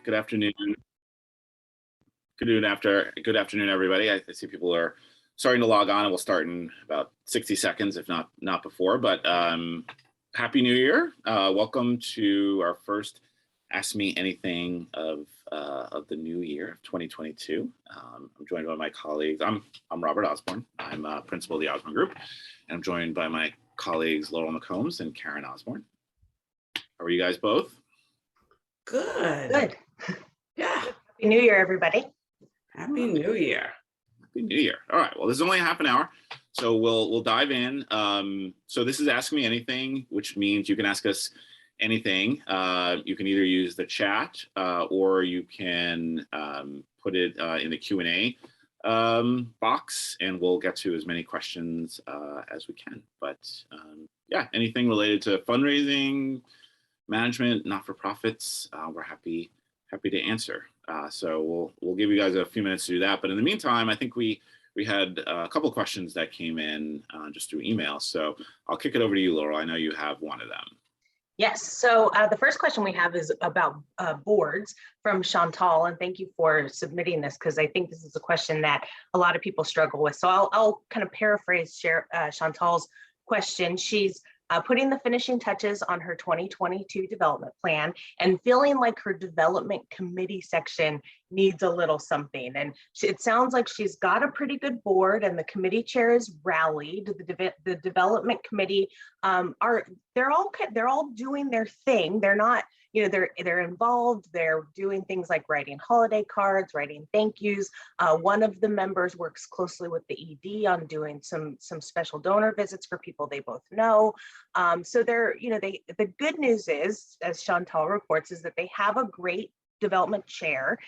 Good afternoon. Good afternoon, everybody. I see people are starting to log on, and we'll start in about 60 seconds, if not before. But Happy New Year! Welcome to our first Ask Me Anything of the new year of 2022. I'm joined by my colleagues. I'm Robert Osborne. I'm principal of the Osborne Group, and I'm joined by my colleagues Laurel McCombs and Karen Osborne. How are you guys both? Good. Yeah. Happy New Year, everybody. Happy New Year. Happy New Year. All right. Well, this is only a half an hour, so we'll dive in. So this is Ask Me Anything, which means you can ask us anything. You can either use the chat or you can put it in the Q&A box, and we'll get to as many questions as we can. But yeah, anything related to fundraising, management, not-for-profits, we're happy to answer. So we'll give you guys a few minutes to do that. But in the meantime, I think we had a couple of questions that came in just through email. So I'll kick it over to you, Laurel. I know you have one of them. Yes, so the first question we have is about boards from Chantal, and thank you for submitting this, because I think this is a question that a lot of people struggle with. So I'll kind of paraphrase Chantal's question. She's putting the finishing touches on her 2022 development plan and feeling like her development committee section needs a little something. And it sounds like she's got a pretty good board, and the committee chair is rallied. The development committee they're all doing their thing. They're not, they're involved. They're doing things like writing holiday cards, writing thank yous. One of the members works closely with the ED on doing some special donor visits for people they both know. So the good news is, as Chantal reports, is that they have a great development chair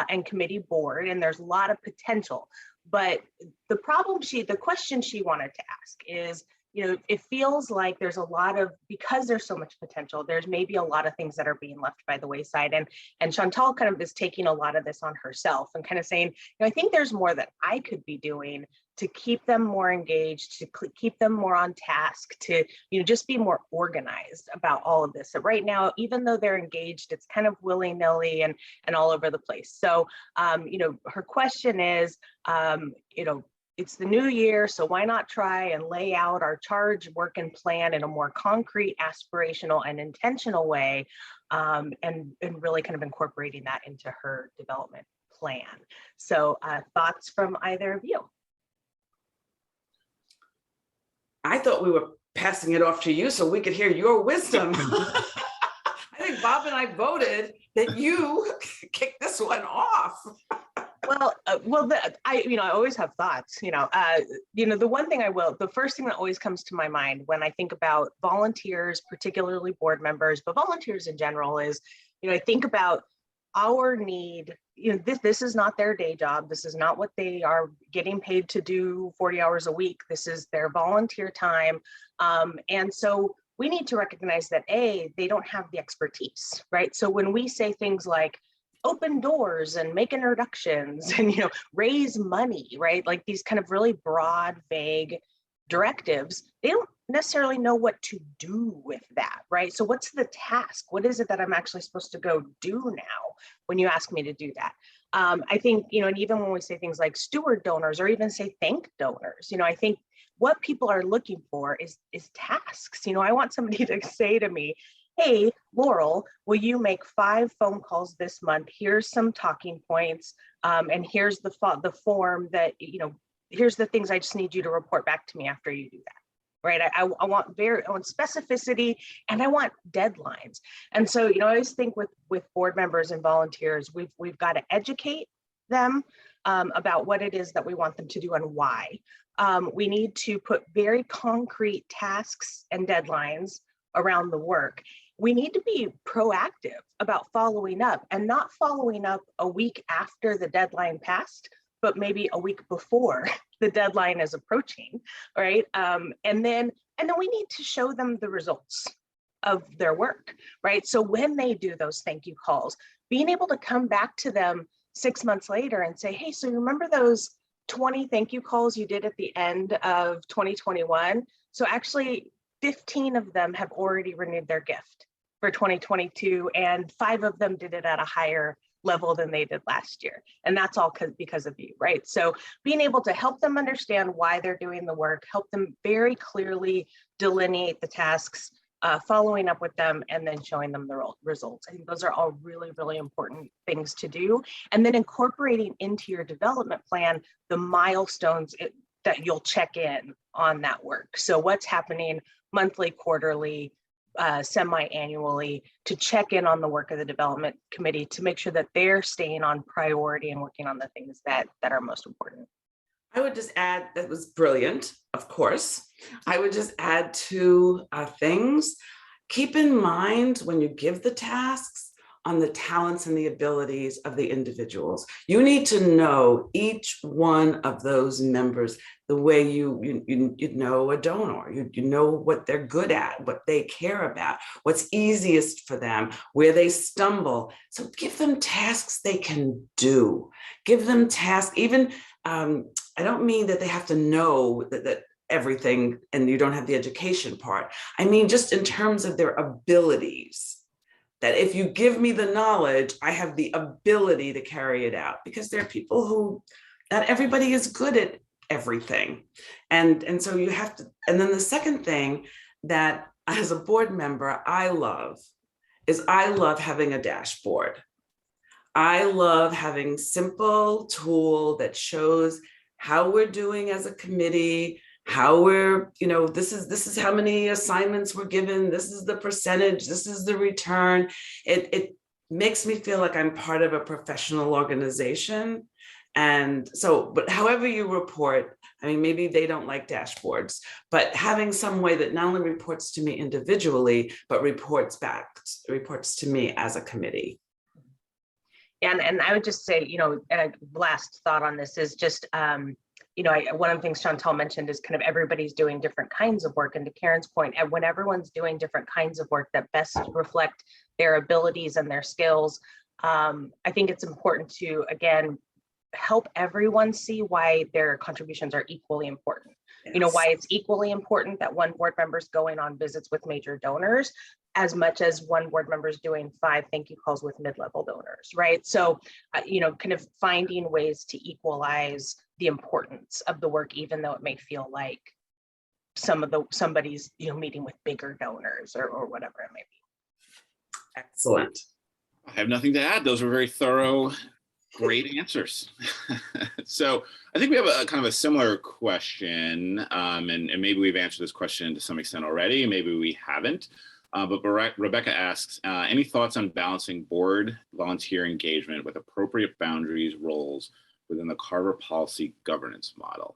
and committee board, and there's a lot of potential. But the question she wanted to ask is, it feels like there's a lot of, because there's so much potential, there's maybe a lot of things that are being left by the wayside. And Chantal kind of is taking a lot of this on herself and kind of saying, I think there's more that I could be doing to keep them more engaged, to keep them more on task, to just be more organized about all of this. So right now, even though they're engaged, it's kind of willy-nilly and all over the place. So her question is, it's the new year, so why not try and lay out our charge, work, and plan in a more concrete, aspirational, and intentional way, and really kind of incorporating that into her development plan. So thoughts from either of you? I thought we were passing it off to you so we could hear your wisdom. I think Bob and I voted that you kick this one off. I always have thoughts. The one thing the first thing that always comes to my mind when I think about volunteers, particularly board members, but volunteers in general, is, I think about our need. This is not their day job. This is not what they are getting paid to do 40 hours a week. This is their volunteer time. And so we need to recognize that, they don't have the expertise, right? So when we say things like open doors and make introductions and, raise money, right? Like these kind of really broad, vague directives, they don't necessarily know what to do with that, right? So what's the task? What is it that I'm actually supposed to go do now when you ask me to do that? I think, and even when we say things like steward donors or even say thank donors, I think what people are looking for is tasks. I want somebody to say to me, hey, Laurel, will you make 5 phone calls this month? Here's some talking points, and here's the form that, here's the things I just need you to report back to me after you do that, right? I want specificity, and I want deadlines. And so, I always think with board members and volunteers, we've got to educate them about what it is that we want them to do and why. We need to put very concrete tasks and deadlines around the work. We need to be proactive about following up, and not following up a week after the deadline passed, but maybe a week before the deadline is approaching, right? And then we need to show them the results of their work, right? So when they do those thank you calls, being able to come back to them 6 months later and say, hey, so you remember those 20 thank you calls you did at the end of 2021? So actually 15 of them have already renewed their gift for 2022, and 5 of them did it at a higher level than they did last year. And that's all because of you, right? So being able to help them understand why they're doing the work, help them very clearly delineate the tasks, following up with them, and then showing them the results. I think those are all really, really important things to do. And then incorporating into your development plan the milestones that you'll check in on that work. So what's happening monthly, quarterly, semi-annually, to check in on the work of the development committee to make sure that they're staying on priority and working on the things that are most important. I would just add, that was brilliant, of course. I would just add two things. Keep in mind when you give the tasks on the talents and the abilities of the individuals. You need to know each one of those members the way you know a donor. You know what they're good at, what they care about, what's easiest for them, where they stumble. So give them tasks they can do. Give them tasks, even, I don't mean that they have to know that everything and you don't have the education part. I mean, just in terms of their abilities, that if you give me the knowledge, I have the ability to carry it out, because there are people who, not everybody is good at everything. And so you have to, and then the second thing that as a board member, I love having a dashboard. I love having simple tool that shows how we're doing as a committee, how we're, this is how many assignments were given, this is the percentage, this is the return. It makes me feel like I'm part of a professional organization. And so, but however you report, I mean, maybe they don't like dashboards, but having some way that not only reports to me individually, but reports to me as a committee. And I would just say, a last thought on this is just, one of the things Chantal mentioned is kind of everybody's doing different kinds of work. And to Karen's point, and when everyone's doing different kinds of work that best reflect their abilities and their skills, I think it's important to, again, help everyone see why their contributions are equally important. Yes. Why it's equally important that one board member is going on visits with major donors as much as one board member is doing 5 thank you calls with mid-level donors, right? So, kind of finding ways to equalize the importance of the work, even though it may feel like somebody's, meeting with bigger donors or whatever it may be. Excellent. I have nothing to add. Those were very thorough, great answers. So I think we have a kind of a similar question, and maybe we've answered this question to some extent already, maybe we haven't. But Rebecca asks, any thoughts on balancing board volunteer engagement with appropriate boundaries, roles within the Carver policy governance model?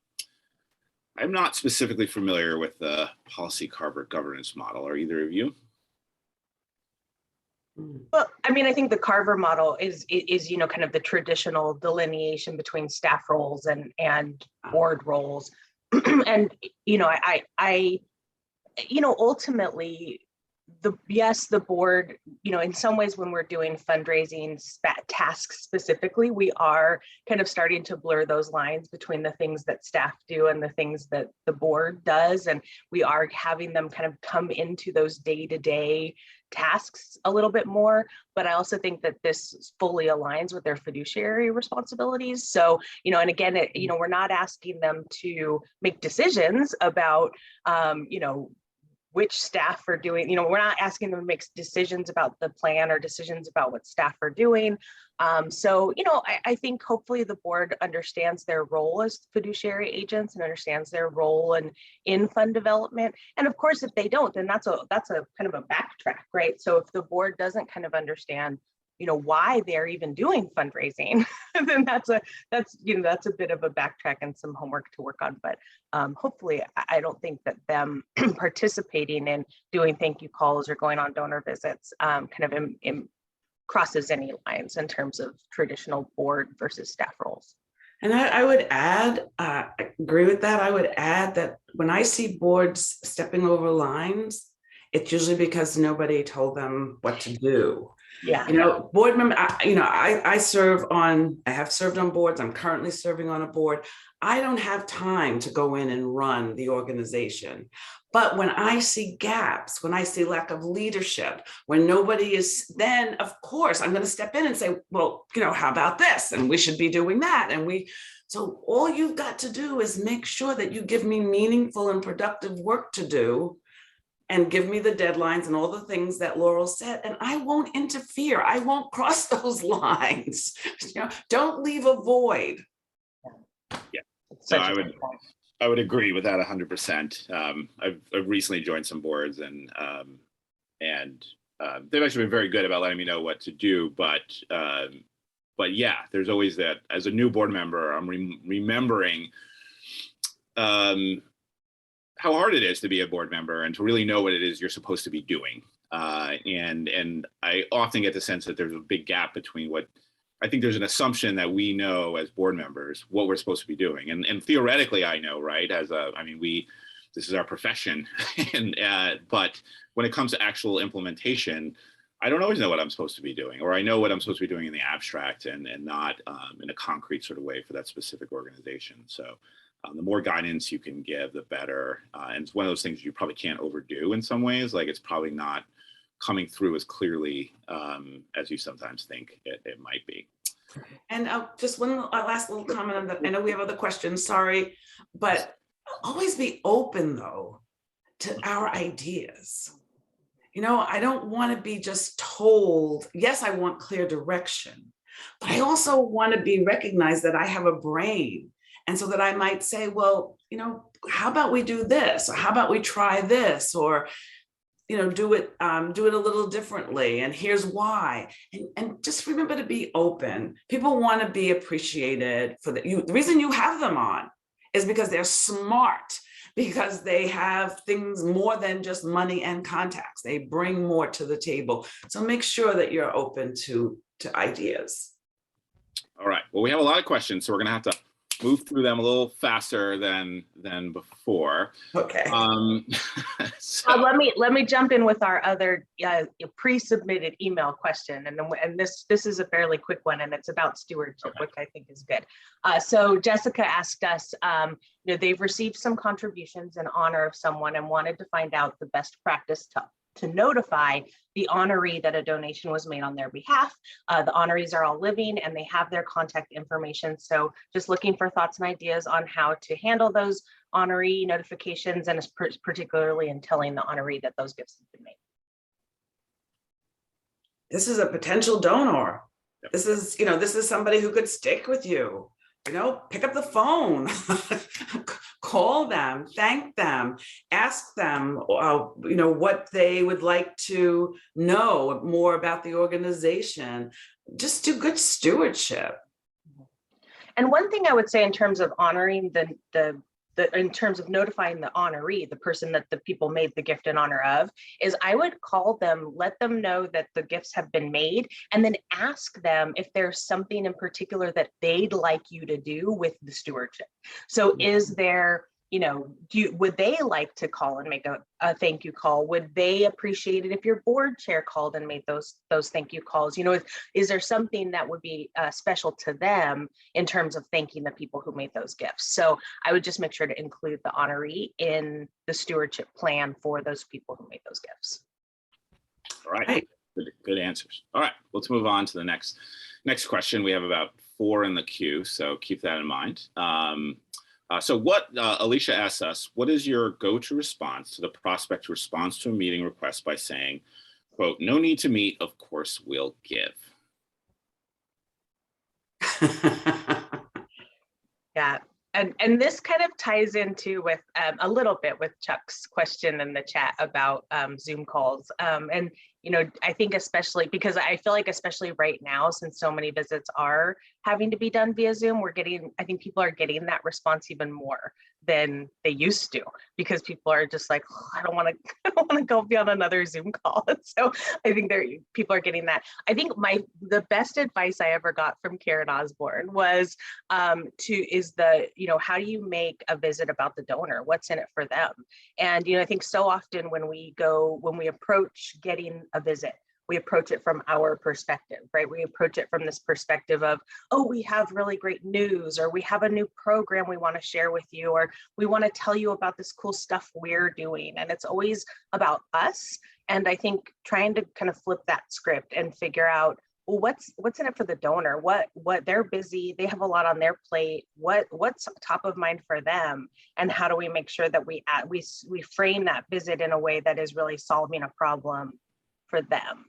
I'm not specifically familiar with the policy Carver governance model. Are either of you? Well, I mean, I think the Carver model is kind of the traditional delineation between staff roles and board roles. And, I ultimately, the board, in some ways when we're doing fundraising tasks specifically, we are kind of starting to blur those lines between the things that staff do and the things that the board does. And we are having them kind of come into those day-to-day tasks a little bit more, but I also think that this fully aligns with their fiduciary responsibilities. So, and again, we're not asking them to make decisions about, which staff are doing, we're not asking them to make decisions about the plan or decisions about what staff are doing. So, I think hopefully the board understands their role as fiduciary agents and understands their role in fund development. And of course, if they don't, then that's a kind of a backtrack, right? So if the board doesn't kind of understand, why they're even doing fundraising, then that's a bit of a backtrack and some homework to work on. But hopefully, I don't think that them participating in doing thank you calls or going on donor visits crosses any lines in terms of traditional board versus staff roles. And I would add, I agree with that. I would add that when I see boards stepping over lines, it's usually because nobody told them what to do. Yeah. You know, board member, I have served on boards. I'm currently serving on a board. I don't have time to go in and run the organization. But when I see gaps, when I see lack of leadership, when nobody is, then of course I'm going to step in and say, well, how about this? And we should be doing that. So all you've got to do is make sure that you give me meaningful and productive work to do, and give me the deadlines and all the things that Laurel said, and I won't interfere. I won't cross those lines. Don't leave a void. Yeah, so I would agree with that 100%. I've recently joined some boards, and they've actually been very good about letting me know what to do. But yeah, there's always that. As a new board member, I'm remembering how hard it is to be a board member and to really know what it is you're supposed to be doing. And I often get the sense that there's a big gap between what I think there's an assumption that we know as board members what we're supposed to be doing. And theoretically, I know, right? This is our profession. But when it comes to actual implementation, I don't always know what I'm supposed to be doing, or I know what I'm supposed to be doing in the abstract and not in a concrete sort of way for that specific organization. So the more guidance you can give, the better. And it's one of those things you probably can't overdo in some ways. Like, it's probably not coming through as clearly as you sometimes think it might be. And just one last little comment on that. I know we have other questions, sorry, but always be open though to our ideas. I don't want to be just told, yes, I want clear direction, but I also want to be recognized that I have a brain. And so that I might say, well, how about we do this? Or how about we try this? Or, do it a little differently. And here's why. And just remember to be open. People want to be appreciated for the reason you have them on is because they're smart, because they have things more than just money and contacts. They bring more to the table. So make sure that you're open to ideas. All right. Well, we have a lot of questions, so we're going to have to move through them a little faster than before. Okay. So, let me jump in with our other pre-submitted email question, and this is a fairly quick one, and it's about stewardship, which I think is good. So Jessica asked us, they've received some contributions in honor of someone and wanted to find out the best practice to notify the honoree that a donation was made on their behalf. The honorees are all living and they have their contact information. So just looking for thoughts and ideas on how to handle those honoree notifications, and particularly in telling the honoree that those gifts have been made. This is a potential donor. Yep. This is somebody who could stick with you. Pick up the phone, call them, thank them, ask them, what they would like to know more about the organization. Just do good stewardship. And one thing I would say in terms of honoring in terms of notifying the honoree, the person that the people made the gift in honor of, is I would call them, let them know that the gifts have been made, and then ask them if there's something in particular that they'd like you to do with the stewardship. So is there, would they like to call and make a thank you call? Would they appreciate it if your board chair called and made those thank you calls? Is there something that would be special to them in terms of thanking the people who made those gifts? So I would just make sure to include the honoree in the stewardship plan for those people who made those gifts. all right. Good answers. All right, let's move on to the next question. We have about 4 in the queue, so keep that in mind. So what Alicia asks us, what is your go-to response to the prospect's response to a meeting request by saying, quote, "No need to meet, of course we'll give"? Yeah, and this kind of ties into with a little bit with Chuck's question in the chat about Zoom calls. And I think especially because I feel like especially right now, since so many visits are having to be done via Zoom, I think people are getting that response even more than they used to, because people are just like, oh, I don't want to go be on another Zoom call. And so I think people are getting that. I think the best advice I ever got from Karen Osborne was how do you make a visit about the donor? What's in it for them? And I think so often when we approach getting a visit, we approach it from our perspective, right? We approach it from this perspective of, oh, we have really great news, or we have a new program we want to share with you, or we want to tell you about this cool stuff we're doing. And it's always about us. And I think trying to kind of flip that script and figure out, well, what's in it for the donor? What they're busy, they have a lot on their plate. What's top of mind for them? And how do we make sure that we frame that visit in a way that is really solving a problem for them?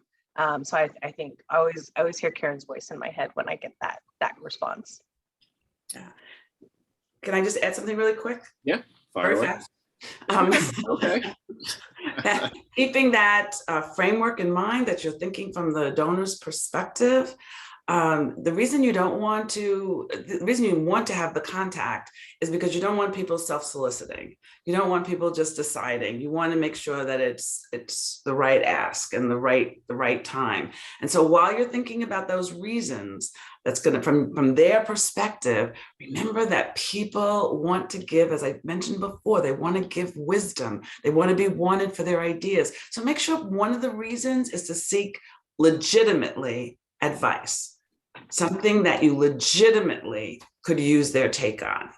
So I think I always hear Karen's voice in my head when I get that response. Yeah. Can I just add something really quick? Yeah, fire away. Fast. Okay. Keeping that framework in mind, that you're thinking from the donor's perspective. The reason you want to have the contact is because you don't want people self-soliciting. You don't want people just deciding. You want to make sure that it's the right ask and the right time. And so while you're thinking about those reasons, that's going to, from their perspective, remember that people want to give, as I mentioned before, they want to give wisdom. They want to be wanted for their ideas. So make sure one of the reasons is to seek legitimately advice, something that you legitimately could use their take on.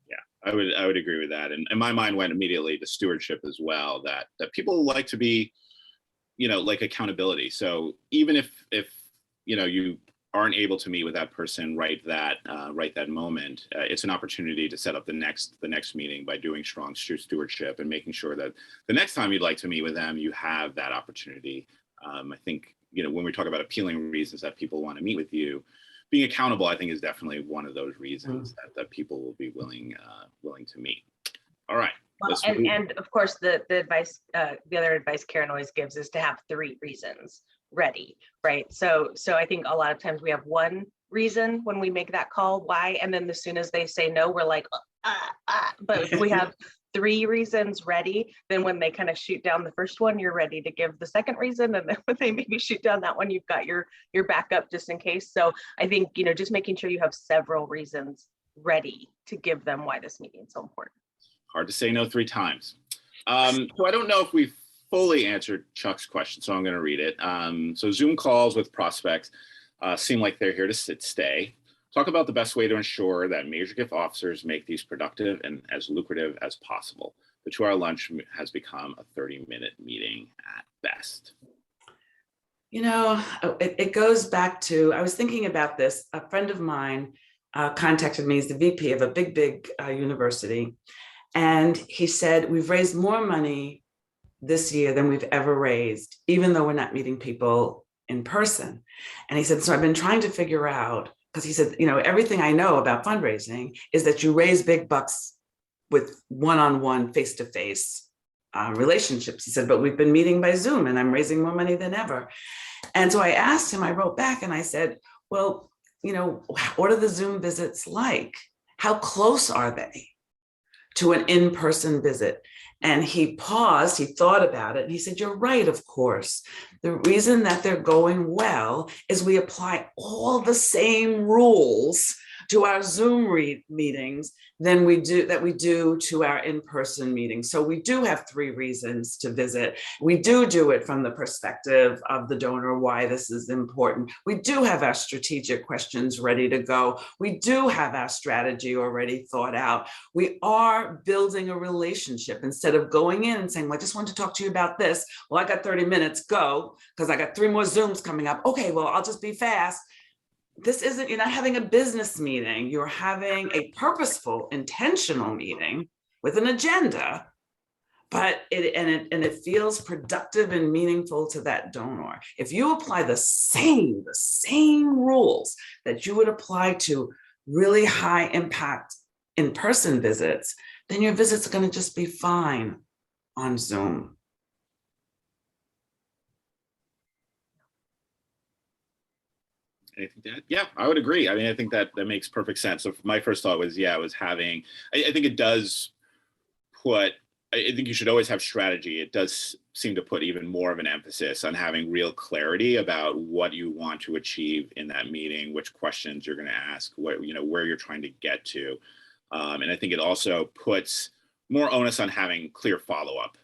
Yeah, I would agree with that. And my mind went immediately to stewardship as well, that people like to be, like accountability. So even if you aren't able to meet with that person right that moment, it's an opportunity to set up the next meeting by doing strong stewardship and making sure that the next time you'd like to meet with them, you have that opportunity. I think, when we talk about appealing reasons that people want to meet with you, being accountable, I think, is definitely one of those reasons that people will be willing to meet. All right. Well, and of course, the advice, the other advice Karen always gives is to have 3 reasons ready, right? So I think a lot of times we have one reason when we make that call, why, and then as soon as they say no, we're like, but if we have 3 reasons ready, then when they kind of shoot down the first one, you're ready to give the second reason, and then when they maybe shoot down that one, you've got your backup just in case. So I think, just making sure you have several reasons ready to give them why this meeting is so important. Hard to say no 3 times. So I don't know if we've fully answered Chuck's question, so I'm going to read it. So Zoom calls with prospects seem like they're here to stay. Talk about the best way to ensure that major gift officers make these productive and as lucrative as possible. The 2-hour lunch has become a 30-minute meeting at best. It goes back to, I was thinking about this. A friend of mine contacted me as the VP of a big university. And he said, we've raised more money this year than we've ever raised, even though we're not meeting people in person. And he said, so I've been trying to figure out, because he said, everything I know about fundraising is that you raise big bucks with one-on-one, face-to-face relationships. He said, but we've been meeting by Zoom and I'm raising more money than ever. And so I asked him, I wrote back and I said, well, what are the Zoom visits like? How close are they to an in-person visit? And he paused, he thought about it, and he said, you're right, of course. The reason that they're going well is we apply all the same rules to our Zoom meetings than we do to our in-person meetings. So we do have 3 reasons to visit. We do it from the perspective of the donor, why this is important. We do have our strategic questions ready to go. We do have our strategy already thought out. We are building a relationship instead of going in and saying, well, I just want to talk to you about this. Well, I got 30 minutes, go, because I got 3 more Zooms coming up. Okay, well, I'll just be fast. You're not having a business meeting, you're having a purposeful, intentional meeting with an agenda, but it feels productive and meaningful to that donor. If you apply the same rules that you would apply to really high impact in-person visits, then your visits are going to just be fine on Zoom. Anything to add? Yeah, I would agree. I mean, I think that makes perfect sense. So my first thought was, yeah, was having, I think it does put, I think you should always have strategy. It does seem to put even more of an emphasis on having real clarity about what you want to achieve in that meeting, which questions you're going to ask, what, where you're trying to get to. And I think it also puts more onus on having clear follow-up,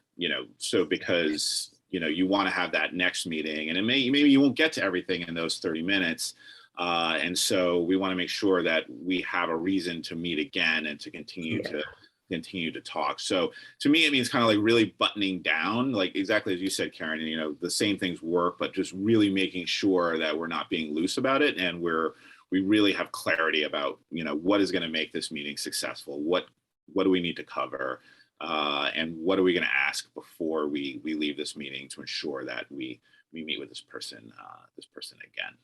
so because you want to have that next meeting, and maybe you won't get to everything in those 30 minutes. And so we want to make sure that we have a reason to meet again and to continue to talk. So to me, it means kind of like really buttoning down, like exactly as you said, Karen, the same things work, but just really making sure that we're not being loose about it. And we really have clarity about, what is going to make this meeting successful? What do we need to cover? And what are we going to ask before we leave this meeting to ensure that we meet with this person again.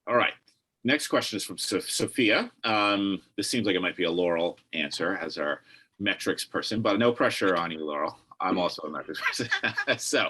All right. Next question is from Sophia. This seems like it might be a Laurel answer as our metrics person, but no pressure on you, Laurel. I'm also a metrics person. So,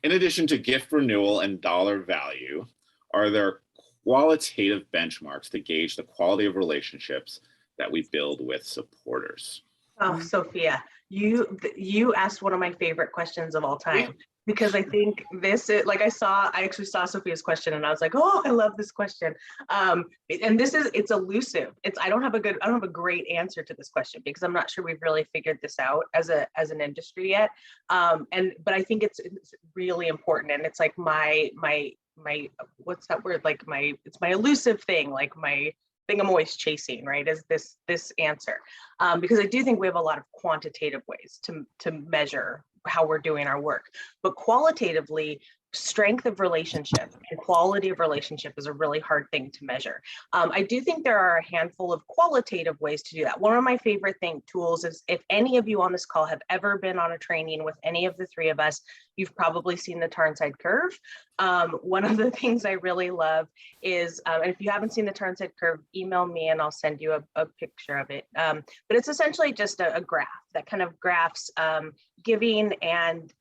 in addition to gift renewal and dollar value, are there qualitative benchmarks to gauge the quality of relationships that we build with supporters? Oh, Sophia, you asked one of my favorite questions of all time, because I think this is like, I actually saw Sophia's question and I was like, oh, I love this question. And it's elusive. I don't have a great answer to this question because I'm not sure we've really figured this out as an industry yet. But I think it's really important, and it's like my what's that word? Like it's my elusive thing, like my thing I'm always chasing, right? Is this answer, because I do think we have a lot of quantitative ways to measure how we're doing our work, but qualitatively, strength of relationship and quality of relationship is a really hard thing to measure. I do think there are a handful of qualitative ways to do that. One of my favorite tools is, if any of you on this call have ever been on a training with any of the three of us, you've probably seen the Tarnside curve. One of the things I really love is, and if you haven't seen the Tarnside curve, email me and I'll send you a picture of it. But it's essentially just a graph that kind of graphs giving and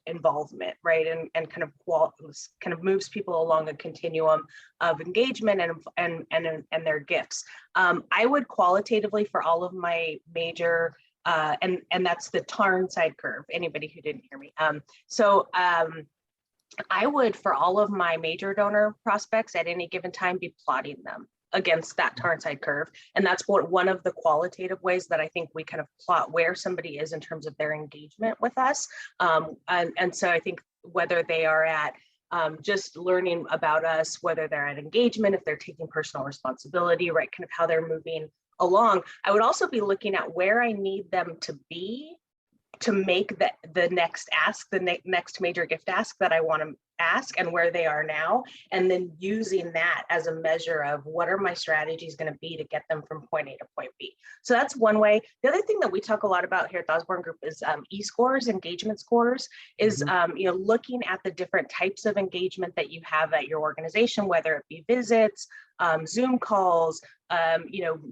involvement, right? And kind of moves people along a continuum of engagement and their gifts. I would qualitatively, for all of my major, and that's the Tarnside curve, anybody who didn't hear me. I would, for all of my major donor prospects at any given time, be plotting them against that Tarnside curve. And that's one of the qualitative ways that I think we kind of plot where somebody is in terms of their engagement with us. And so I think whether they are at just learning about us, whether they're at engagement, if they're taking personal responsibility, right, kind of how they're moving along. I would also be looking at where I need them to be to make the next ask, the next major gift ask that I want to ask, and where they are now, and then using that as a measure of what are my strategies going to be to get them from point A to point B. So that's one way. The other thing that we talk a lot about here at the Osborne Group is e-scores, engagement scores, is looking at the different types of engagement that you have at your organization, whether it be visits, Zoom calls,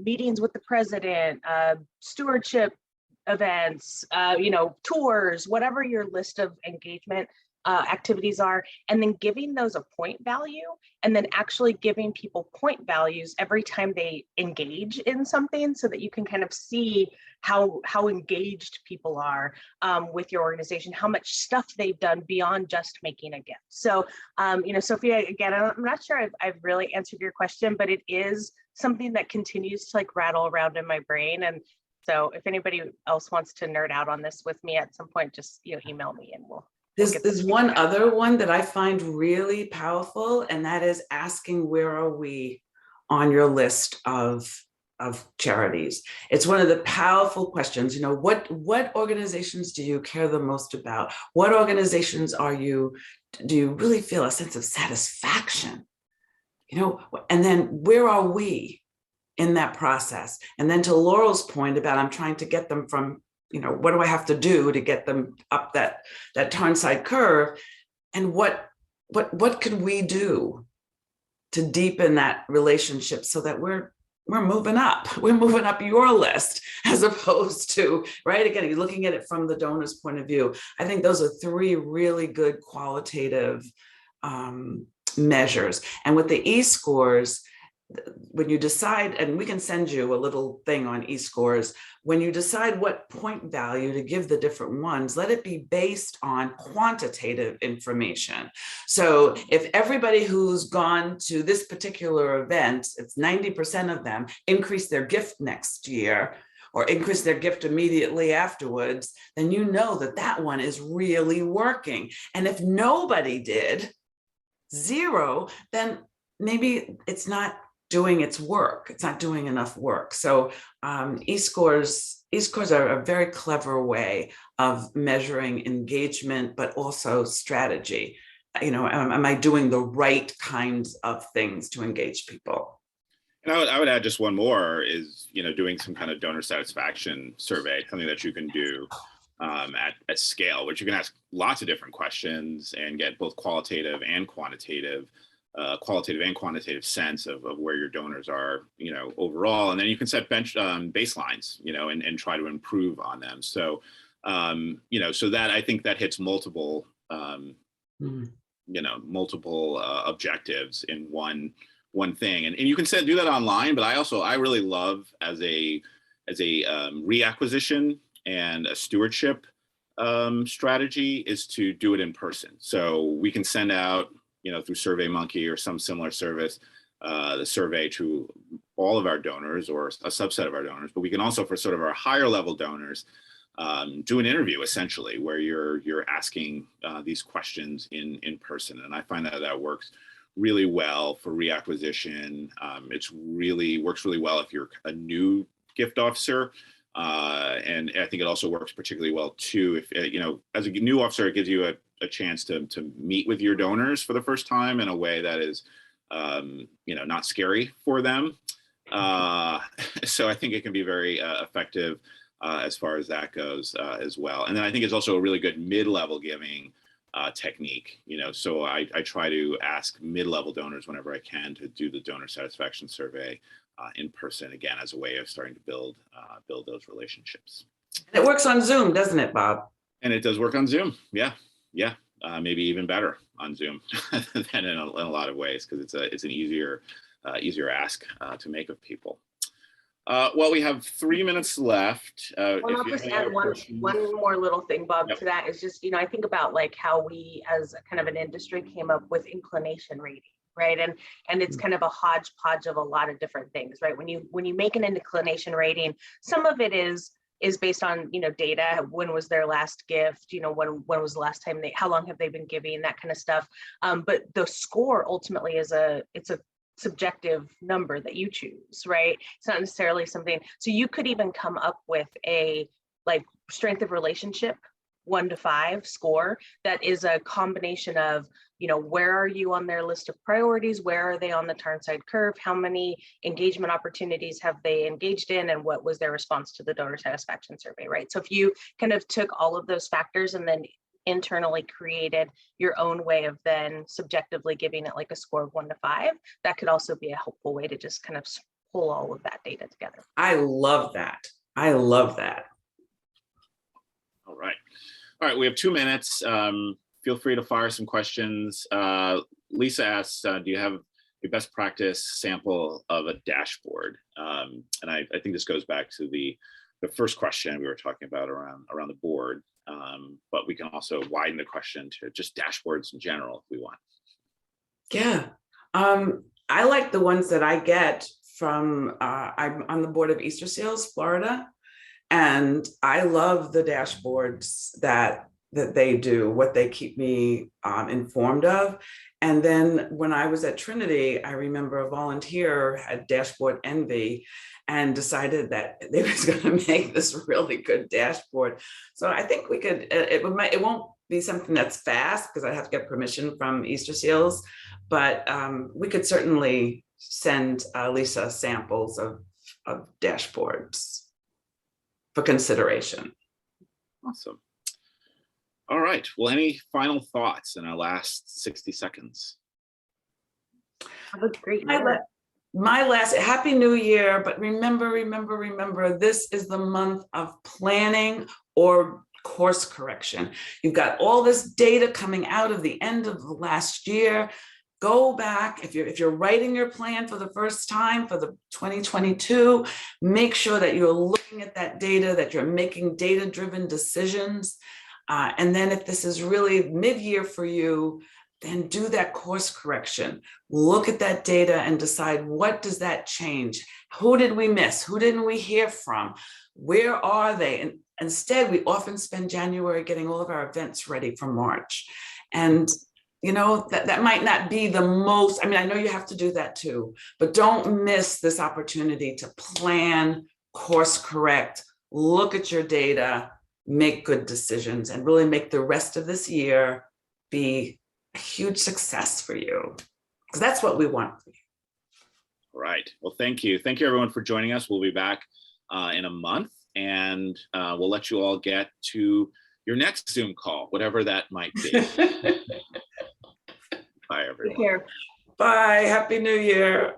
meetings with the president, stewardship events, tours, whatever your list of engagement activities are, and then giving those a point value, and then actually giving people point values every time they engage in something, so that you can kind of see how engaged people are with your organization, how much stuff they've done beyond just making a gift. So, Sophia, again, I'm not sure I've really answered your question, but it is something that continues to like rattle around in my brain. And so if anybody else wants to nerd out on this with me at some point, just email me and we'll There's one other one that I find really powerful, and that is asking, where are we on your list of charities? It's one of the powerful questions. What organizations do you care the most about? What organizations do you really feel a sense of satisfaction? And then where are we in that process? And then to Laurel's point about, I'm trying to get them from, what do I have to do to get them up that Tarnside curve? And what could we do to deepen that relationship so that we're moving up? We're moving up your list, as opposed to, right? Again, you're looking at it from the donor's point of view. I think those are three really good qualitative measures. And with the e-scores, when you decide, and we can send you a little thing on e-scores, when you decide what point value to give the different ones, let it be based on quantitative information. So if everybody who's gone to this particular event, it's 90% of them, increase their gift next year, or increase their gift immediately afterwards, then you know that that one is really working. And if nobody did, 0, then maybe it's not doing its work. It's not doing enough work. So e-scores are a very clever way of measuring engagement, but also strategy. You know, am I doing the right kinds of things to engage people? And I would add just one more is, you know, doing some kind of donor satisfaction survey, something that you can do at scale, which you can ask lots of different questions and get both qualitative and quantitative sense of where your donors are, you know, overall. And then you can set baselines, you know, and try to improve on them. So, you know, so that I think that hits multiple, you know, multiple objectives in one thing. And you can do that online, but I really love as a reacquisition and a stewardship strategy is to do it in person. So we can send out, you know, through SurveyMonkey or some similar service, the survey to all of our donors or a subset of our donors, but we can also, for sort of our higher level donors, do an interview essentially where you're asking these questions in person. And I find that works really well for reacquisition. It's works really well if you're a new gift officer. And I think it also works particularly well too, if, you know, as a new officer, it gives you a chance to meet with your donors for the first time in a way that is, you know, not scary for them. So I think it can be very effective as far as that goes as well. And then I think it's also a really good mid-level giving technique, you know, so I try to ask mid-level donors whenever I can to do the donor satisfaction survey in person, again, as a way of starting to build those relationships. And it works on Zoom, doesn't it, Bob? And it does work on Zoom. Yeah. Maybe even better on Zoom than in a lot of ways, because it's an easier ask to make of people. Well, we have 3 minutes left. Well, I'll just add one more little thing, Bob, to that is just, you know, I think about like how we as kind of an industry came up with inclination rating, right? And it's kind of a hodgepodge of a lot of different things, right? When you make an inclination rating, some of it is based on, you know, data. When was their last gift? You know, when was the last time how long have they been giving, that kind of stuff. But the score ultimately it's a subjective number that you choose, right? It's not necessarily something, so you could even come up with a like strength of relationship 1 to 5 score that is a combination of, you know, where are you on their list of priorities, where are they on the Tarnside curve, how many engagement opportunities have they engaged in, and what was their response to the donor satisfaction survey, right? So if you kind of took all of those factors and then internally created your own way of then subjectively giving it like a score of 1 to 5, that could also be a helpful way to just kind of pull all of that data together. I love that. All right, we have 2 minutes. Feel free to fire some questions. Lisa asks, do you have your best practice sample of a dashboard? And I think this goes back to the first question we were talking about around the board. But we can also widen the question to just dashboards in general if we want. Yeah, I like the ones that I get from, I'm on the board of Easter Seals, Florida, and I love the dashboards that they do, what they keep me informed of. And then when I was at Trinity, I remember a volunteer had dashboard envy and decided that they was going to make this really good dashboard. So I think we could, it won't be something that's fast because I have to get permission from Easter Seals, but we could certainly send Lisa samples of dashboards for consideration. Awesome. All right. Well, any final thoughts in our last 60 seconds? Have a great My last, Happy New Year, but remember, this is the month of planning or course correction. You've got all this data coming out of the end of the last year. Go back, if you're writing your plan for the first time for the 2022, make sure that you're looking at that data, that you're making data-driven decisions. And then if this is really mid-year for you, then do that course correction. Look at that data and decide, what does that change? Who did we miss? Who didn't we hear from? Where are they? And instead, we often spend January getting all of our events ready for March. And you know, that might not be the most, I mean, I know you have to do that too, but don't miss this opportunity to plan, course correct, look at your data, make good decisions, and really make the rest of this year be a huge success for you. Because that's what we want for you. All right. Well, thank you. Thank you, everyone, for joining us. We'll be back in a month, and we'll let you all get to your next Zoom call, whatever that might be. Bye, everyone. Take care. Bye. Happy New Year.